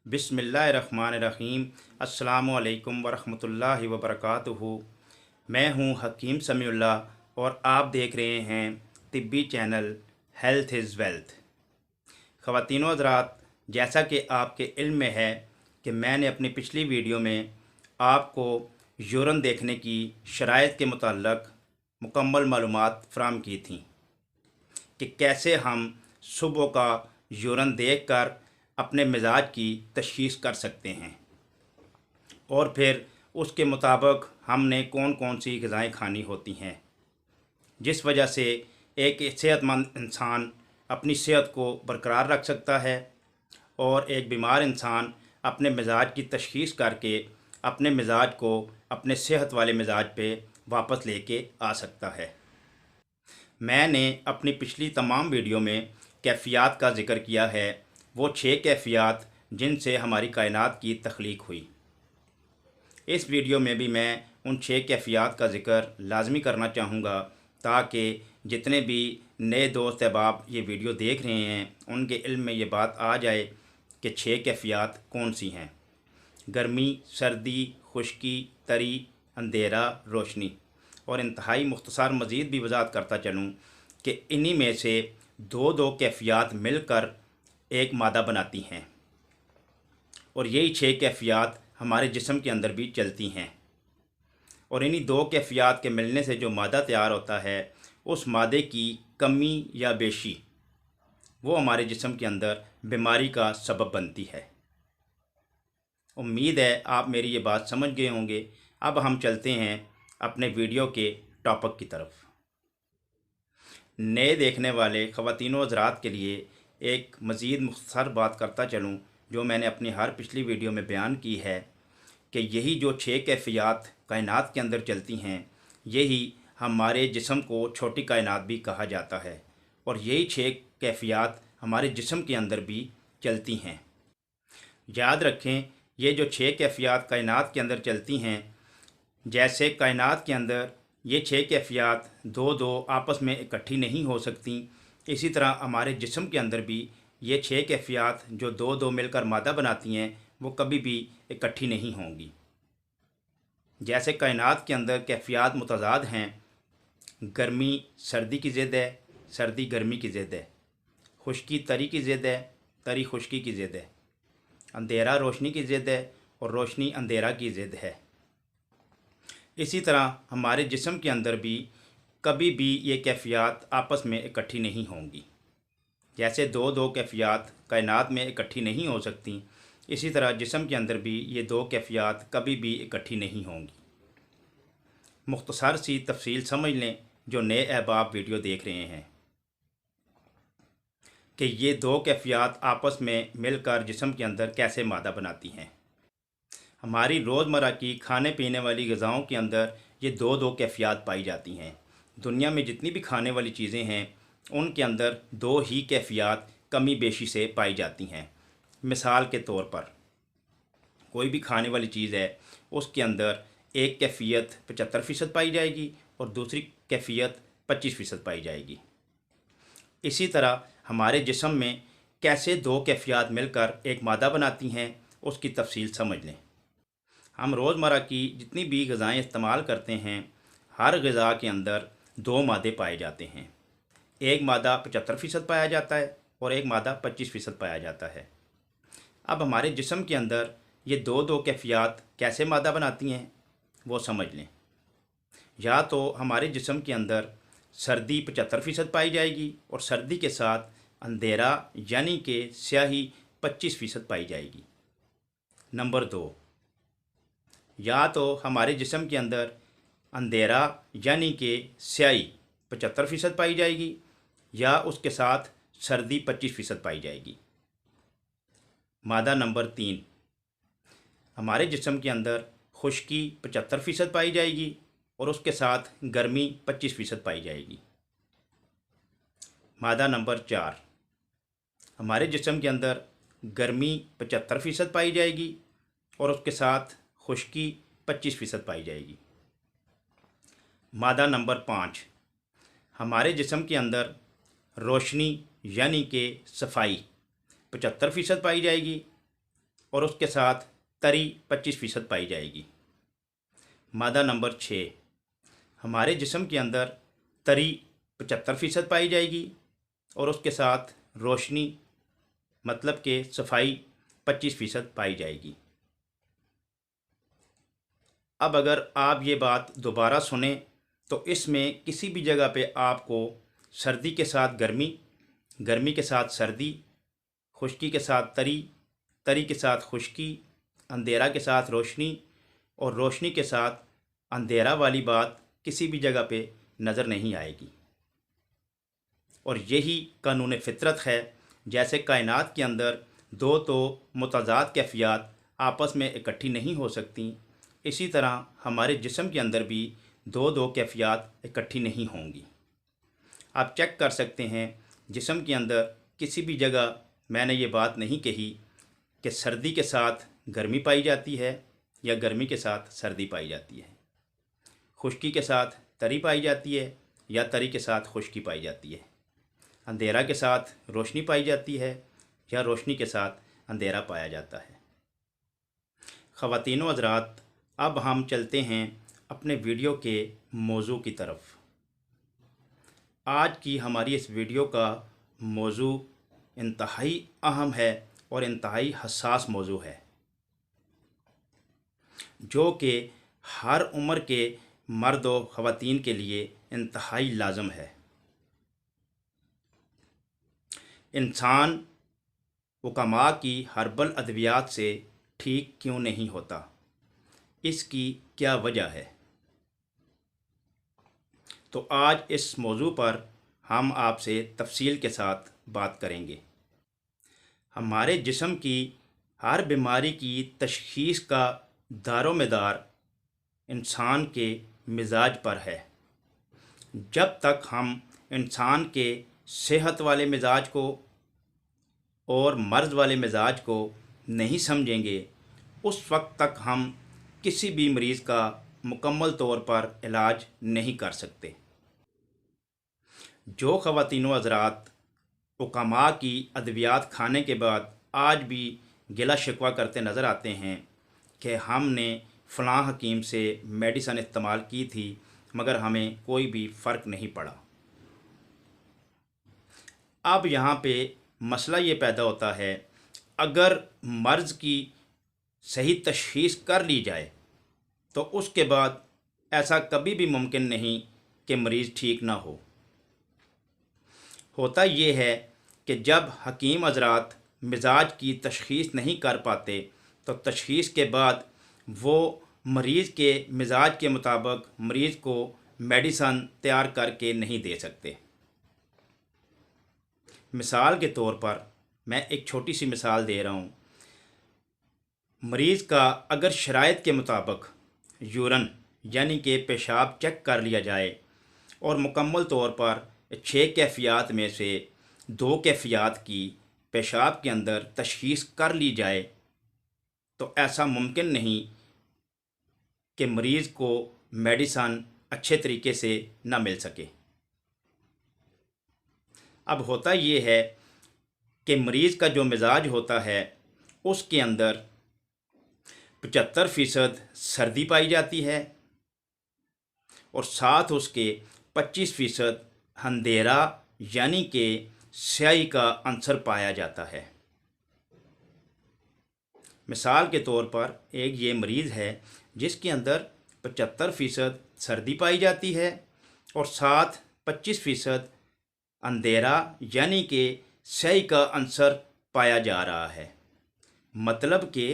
बिस्मिल्लाहिर्रहमानिर्रहीम। अस्सलामुअलैकुम वरहमतुल्लाहि वबरकातुहू। मैं हूँ हकीम समीउल्लाह और आप देख रहे हैं तिब्बी चैनल हेल्थ इज़ वेल्थ। ख़वातीनो हज़रात, जैसा कि आपके इल्म में है कि मैंने अपनी पिछली वीडियो में आपको यूरन देखने की शराइत के मुताल्लिक़ मुकम्मल मालूमात फ़राहम की थी कि कैसे हम सुबह का यूरन देखकर अपने मिजाज की तशख़ीस कर सकते हैं और फिर उसके मुताबिक हमने कौन कौन सी ग़िज़ाएँ खानी होती हैं, जिस वजह से एक सेहतमंद इंसान अपनी सेहत को बरकरार रख सकता है और एक बीमार इंसान अपने मिजाज की तशख़ीस करके अपने मिजाज को अपने सेहत वाले मिजाज पे वापस लेके आ सकता है। मैंने अपनी पिछली तमाम वीडियो में कैफ़ियत का ज़िक्र किया है, वो 6 कैफ़ियत जिनसे हमारी कायनात की तख्लीक हुई। इस वीडियो में भी मैं उन 6 कैफ़ियत का ज़िक्र लाजमी करना चाहूँगा ताकि जितने भी नए दोस्त अहबाब ये वीडियो देख रहे हैं उनके इल्म में ये बात आ जाए कि 6 कैफ़ियत कौन सी हैं। गर्मी, सर्दी, खुश्की, तरी, अंधेरा, रोशनी। और इंतहाई मुख्तसर मज़ीद भी वज़ाहत करता चलूँ कि इन्हीं में से दो दो कैफ़ियत मिलकर एक मादा बनाती हैं और यही 6 कैफ़ियत हमारे जिस्म के अंदर भी चलती हैं। और इन्हीं दो कैफ़ियत के मिलने से जो मादा तैयार होता है, उस मादे की कमी या बेशी वो हमारे जिस्म के अंदर बीमारी का सबब बनती है। उम्मीद है आप मेरी ये बात समझ गए होंगे। अब हम चलते हैं अपने वीडियो के टॉपिक की तरफ। नए देखने वाले ख़वातीनो हज़रात के लिए एक मज़ीद मुख्तसर बात करता चलूँ जो मैंने अपनी हर पिछली वीडियो में बयान की है कि यही जो 6 कैफ़ियत कायनात के अंदर चलती हैं, यही हमारे जिस्म को छोटी कायनात भी कहा जाता है और यही 6 कैफ़ियत हमारे जिस्म के अंदर भी चलती हैं। याद रखें, ये जो 6 कैफ़ियत कायनात के अंदर चलती हैं, जैसे कायनात के अंदर ये 6 कैफ़ियत दो दो आपस में इकट्ठी नहीं हो सकती, इसी तरह हमारे जिस्म के अंदर भी ये 6 कैफ़ियत जो दो दो मिलकर मादा बनाती हैं वो कभी भी इकट्ठी नहीं होंगी। जैसे कायनात के अंदर कैफ़ियत मुतज़ाद हैं, गर्मी सर्दी की ज़िद है, सर्दी गर्मी की ज़िद है। खुश्की तरी की ज़िद है, तरी खुश्की की ज़िद है। अंधेरा रोशनी की ज़िद है और रोशनी अंधेरा की ज़िद है। इसी तरह हमारे जिस्म के अंदर भी कभी भी ये कैफ़ियत आपस में इकट्ठी नहीं होंगी। जैसे दो दो कैफ़ियत कायनात में इकट्ठी नहीं हो सकती, इसी तरह जिस्म के अंदर भी ये दो कैफ़ियत कभी भी इकट्ठी नहीं होंगी। मुख्तसर सी तफसील समझ लें जो नए अहबाब वीडियो देख रहे हैं कि ये दो कैफ़ियत आपस में मिलकर जिस्म के अंदर कैसे मादा बनाती हैं। हमारी रोज़मर्रा की खाने पीने वाली ग़िज़ाओं के अंदर ये दो दो कैफ़ियत पाई जाती हैं। दुनिया में जितनी भी खाने वाली चीज़ें हैं उनके अंदर दो ही कैफ़ियत कमी बेशी से पाई जाती हैं। मिसाल के तौर पर कोई भी खाने वाली चीज़ है, उसके अंदर एक कैफ़ियत 75% पाई जाएगी और दूसरी कैफ़ियत 25% पाई जाएगी। इसी तरह हमारे जिस्म में कैसे दो कैफ़ियत मिलकर एक मादा बनाती हैं उसकी तफसील समझ लें। हम रोज़मर्रा की जितनी भी ग़िज़ाएँ इस्तेमाल करते हैं, हर ग़िज़ा के अंदर दो मादे पाए जाते हैं। एक मादा 75% पाया जाता है और एक मादा 25% पाया जाता है। अब हमारे जिस्म के अंदर ये दो दो कैफ़ियत कैसे मादा बनाती हैं वो समझ लें। या तो हमारे जिस्म के अंदर सर्दी 75% पाई जाएगी और सर्दी के साथ अंधेरा यानी कि स्याही 25% पाई जाएगी। नंबर 2, या तो हमारे जिस्म के अंदर अंधेरा यानी कि स्याही 75% पाई जाएगी या उसके साथ सर्दी 25% पाई जाएगी। मादा नंबर 3, हमारे जिस्म के अंदर खुश्की 75% पाई जाएगी और उसके साथ गर्मी 25% पाई जाएगी। मादा नंबर 4, हमारे जिस्म के अंदर गर्मी 75% पाई जाएगी और उसके साथ खुश्की 25% पाई जाएगी। मादा नंबर 5, हमारे जिस्म के अंदर रोशनी यानी कि सफाई 75% पाई जाएगी और उसके साथ तरी 25% पाई जाएगी। मादा नंबर 6, हमारे जिस्म के अंदर तरी 75% पाई जाएगी और उसके साथ रोशनी मतलब कि सफाई 25% पाई जाएगी। अब अगर आप ये बात दोबारा सुने तो इसमें किसी भी जगह पे आपको सर्दी के साथ गर्मी, गर्मी के साथ सर्दी, खुश्की के साथ तरी, तरी के साथ खुश्की, अंधेरा के साथ रोशनी और रोशनी के साथ अंधेरा वाली बात किसी भी जगह पे नज़र नहीं आएगी। और यही कानून फितरत है। जैसे कायनात के अंदर दो तो मुतज़ाद कैफियत आपस में इकट्ठी नहीं हो सकती, इसी तरह हमारे जिस्म के अंदर भी दो कैफियत इकट्ठी नहीं होंगी। आप चेक कर सकते हैं जिस्म के अंदर किसी भी जगह मैंने ये बात नहीं कही कि सर्दी के साथ गर्मी पाई जाती है या गर्मी के साथ सर्दी पाई जाती है, खुश्की के साथ तरी पाई जाती है या तरी के साथ खुश्की पाई जाती है, अंधेरा के साथ रोशनी पाई जाती है या रोशनी के साथ अंधेरा पाया जाता है। ख़वातीन व हज़रात, अब हम चलते हैं अपने वीडियो के मौजू की तरफ। आज की हमारी इस वीडियो का मौजू इंतहाई अहम है और इंतहाई हसास मौजू है, जो कि हर उम्र के मर्द व ख़वातीन के लिए इंतहाई लाज़म है। इंसान हुक्मा की हर्बल अद्वियात से ठीक क्यों नहीं होता, इसकी क्या वजह है? तो आज इस मौजू पर हम आपसे तफसील के साथ बात करेंगे। हमारे जिस्म की हर बीमारी की तशख़ीस का दारोमदार इंसान के मिजाज पर है। जब तक हम इंसान के सेहत वाले मिजाज को और मर्ज़ वाले मिजाज को नहीं समझेंगे, उस वक्त तक हम किसी भी मरीज़ का मुकम्मल तौर पर इलाज नहीं कर सकते। जो ख़वातीन व हज़रात हुक्मा की अद्वियात खाने के बाद आज भी गिला शिकवा करते नज़र आते हैं कि हमने फ़लाँ हकीम से मेडिसन इस्तेमाल की थी मगर हमें कोई भी फ़र्क नहीं पड़ा। अब यहाँ पे मसला ये पैदा होता है, अगर मर्ज़ की सही तशख़ीस कर ली जाए तो उसके बाद ऐसा कभी भी मुमकिन नहीं कि मरीज़ ठीक ना हो। होता ये है कि जब हकीम हज़रात मिजाज की तशख़ीस नहीं कर पाते तो तशख़ीस के बाद वो मरीज़ के मिजाज के मुताबिक मरीज़ को मेडिसन तैयार करके नहीं दे सकते। मिसाल के तौर पर मैं एक छोटी सी मिसाल दे रहा हूँ। मरीज़ का अगर शराइत के मुताबिक यूरन यानी कि पेशाब चेक कर लिया जाए और मुकम्मल तौर पर 6 कैफियत में से 2 कैफियत की पेशाब के अंदर तशख़ीस कर ली जाए तो ऐसा मुमकिन नहीं कि मरीज़ को मेडिसन अच्छे तरीके से ना मिल सके। अब होता ये है कि मरीज़ का जो मिजाज होता है उसके अंदर 75% सर्दी पाई जाती है और साथ उसके 25% अंधेरा यानी कि स्याही का अंसर पाया जाता है। मिसाल के तौर पर एक ये मरीज़ है जिसके अंदर 75% सर्दी पाई जाती है और साथ 25% अंधेरा यानी कि स्याही का अंसर पाया जा रहा है। मतलब कि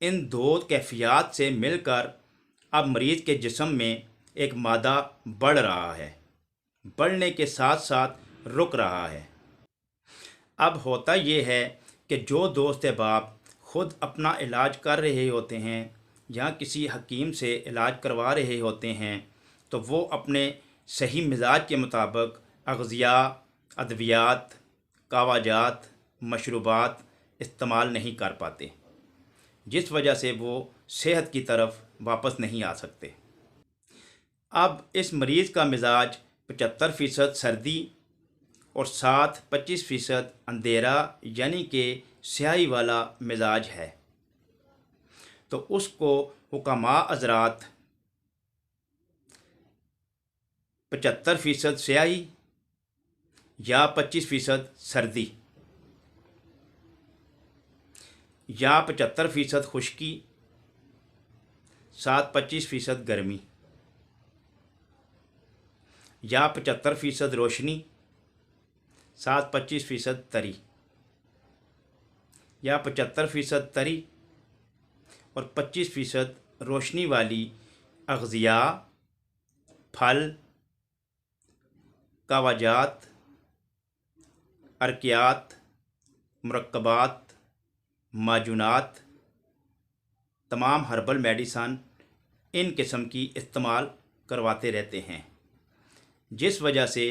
इन 2 कैफियत से मिलकर अब मरीज़ के जिस्म में एक मादा बढ़ रहा है, बढ़ने के साथ साथ रुक रहा है। अब होता ये है कि जो दोस्त बाप ख़ुद अपना इलाज कर रहे होते हैं या किसी हकीम से इलाज करवा रहे होते हैं तो वो अपने सही मिजाज के मुताबिक अग़ज़िया, अद्वियात, कावाजात, मशरूबात इस्तेमाल नहीं कर पाते, जिस वजह से वो सेहत की तरफ वापस नहीं आ सकते। अब इस मरीज़ का मिजाज 75% सर्दी और साथ 25% अंधेरा यानी कि स्याही वाला मिजाज है। तो उसको हुक्मा हज़रात 75% स्याही या 25% सर्दी या 75% खुश्की, साथ 25% गर्मी, या 75% रोशनी, साथ 25% तरी, या 75% तरी और 25% रोशनी वाली अग़ज़िया, फल, कावाजात, अर्कियात, मुरक्कबात, माजूनात, तमाम हर्बल मेडिसन इन किस्म की इस्तेमाल करवाते रहते हैं, जिस वजह से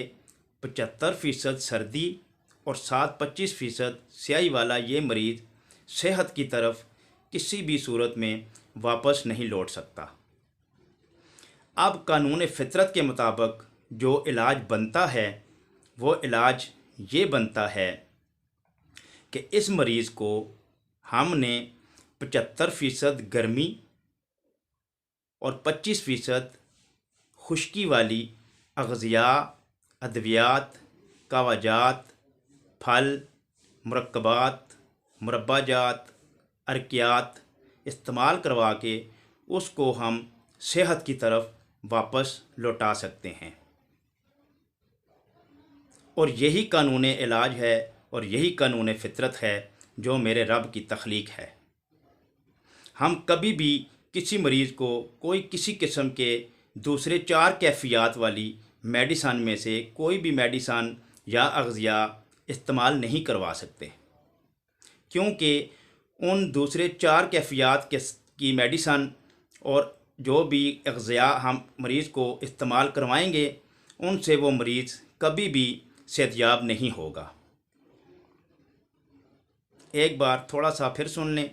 75% सर्दी और साथ 25% स्याही वाला ये मरीज़ सेहत की तरफ किसी भी सूरत में वापस नहीं लौट सकता। अब कानून फितरत के मुताबिक जो इलाज बनता है वो इलाज ये बनता है कि इस मरीज़ को हमने 75% गर्मी और 25% खुश्की वाली अग़ज़िया, अद्वियात, कावाजात, फल, मुरक्कबात, मुरब्बाजात, अर्कियात इस्तेमाल करवा के उसको हम सेहत की तरफ वापस लौटा सकते हैं। और यही कानून इलाज है और यही कानून फितरत है जो मेरे रब की तख्लीक है। हम कभी भी किसी मरीज़ को कोई किसी किस्म के दूसरे 4 कैफियत वाली मेडिसन में से कोई भी मेडिसन या अग़ज़िया इस्तेमाल नहीं करवा सकते, क्योंकि उन दूसरे 4 कैफियत की मेडिसन और जो भी अग़ज़िया हम मरीज़ को इस्तेमाल करवाएंगे उनसे वो मरीज़ कभी भी सेहतयाब नहीं होगा। एक बार थोड़ा सा फिर सुन लें।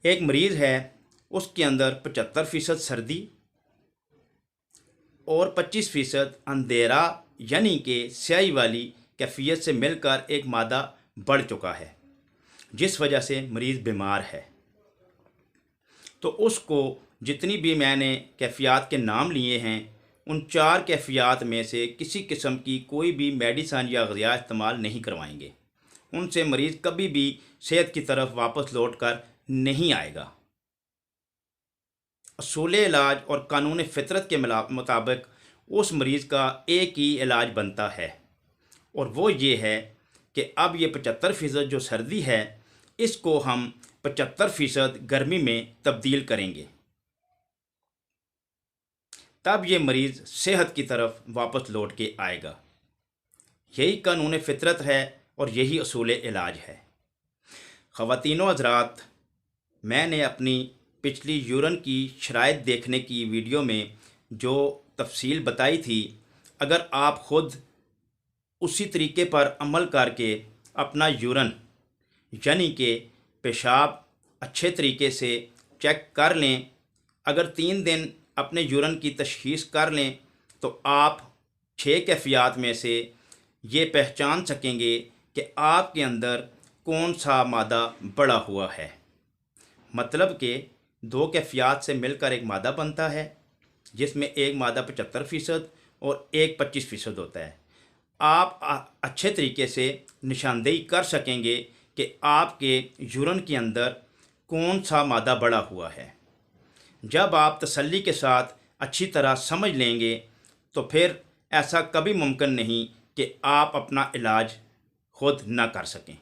एक मरीज़ है, उसके अंदर 75% सर्दी और 25% अंधेरा यानी कि स्याही वाली कैफियत से मिलकर एक मादा बढ़ चुका है, जिस वजह से मरीज़ बीमार है। तो उसको जितनी भी मैंने कैफियत के नाम लिए हैं उन 4 कैफियत में से किसी किस्म की कोई भी मेडिसन या ग़िज़ा इस्तेमाल नहीं करवाएंगे। उनसे मरीज़ कभी भी सेहत की तरफ वापस लौट कर नहीं आएगा। असूल इलाज और कानून फितरत के मुताबिक उस मरीज़ का एक ही इलाज बनता है और वो ये है कि अब ये 75% जो सर्दी है इसको हम 75% गर्मी में तब्दील करेंगे, तब ये मरीज़ सेहत की तरफ वापस लौट के आएगा। यही कानून फितरत है और यही असूल इलाज है। ख़वातीनो हज़रात, मैंने अपनी पिछली यूरन की शराइत देखने की वीडियो में जो तफसील बताई थी, अगर आप ख़ुद उसी तरीके पर अमल करके अपना यूरन यानी कि पेशाब अच्छे तरीके से चेक कर लें, अगर 3 दिन अपने यूरन की तशख़ीस कर लें तो आप 6 कैफियत में से ये पहचान सकेंगे कि आपके अंदर कौन सा मादा बढ़ा हुआ है। मतलब कि 2 कैफियत से मिलकर एक मादा बनता है, जिसमें एक मादा 75% और एक 25% होता है। आप अच्छे तरीके से निशानदेही कर सकेंगे कि आपके यूरन के अंदर कौन सा मादा बढ़ा हुआ है। जब आप तसल्ली के साथ अच्छी तरह समझ लेंगे तो फिर ऐसा कभी मुमकिन नहीं कि आप अपना इलाज खुद ना कर सकें।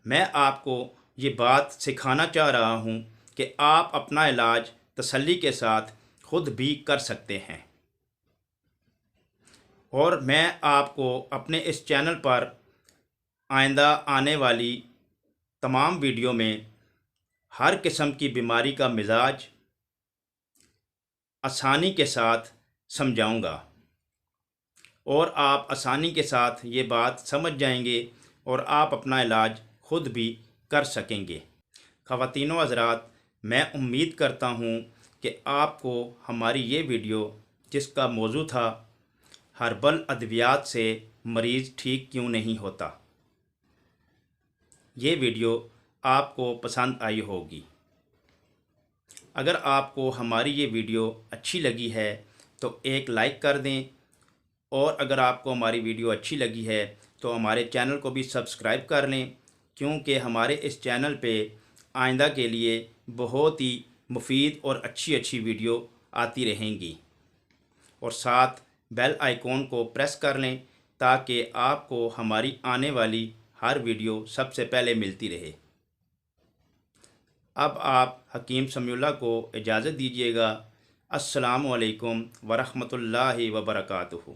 मैं आपको ये बात सिखाना चाह रहा हूँ कि आप अपना इलाज तसल्ली के साथ खुद भी कर सकते हैं। और मैं आपको अपने इस चैनल पर आइंदा आने वाली तमाम वीडियो में हर किस्म की बीमारी का मिजाज आसानी के साथ समझाऊंगा और आप आसानी के साथ ये बात समझ जाएंगे और आप अपना इलाज खुद भी कर सकेंगे। ख़वातीनो हज़रात, मैं उम्मीद करता हूँ कि आपको हमारी ये वीडियो, जिसका मौजू था हर्बल अद्वियात से मरीज़ ठीक क्यों नहीं होता, ये वीडियो आपको पसंद आई होगी। अगर आपको हमारी ये वीडियो अच्छी लगी है तो एक लाइक कर दें, और अगर आपको हमारी वीडियो अच्छी लगी है तो हमारे चैनल को भी सब्सक्राइब कर लें, क्योंकि हमारे इस चैनल पे आइंदा के लिए बहुत ही मुफीद और अच्छी अच्छी वीडियो आती रहेंगी। और साथ बेल आइकॉन को प्रेस कर लें ताकि आपको हमारी आने वाली हर वीडियो सबसे पहले मिलती रहे। अब आप हकीम समीउल्लाह को इजाज़त दीजिएगा। अस्सलामु अलैकुम वरहमतुल्लाहि वबरकातुहू।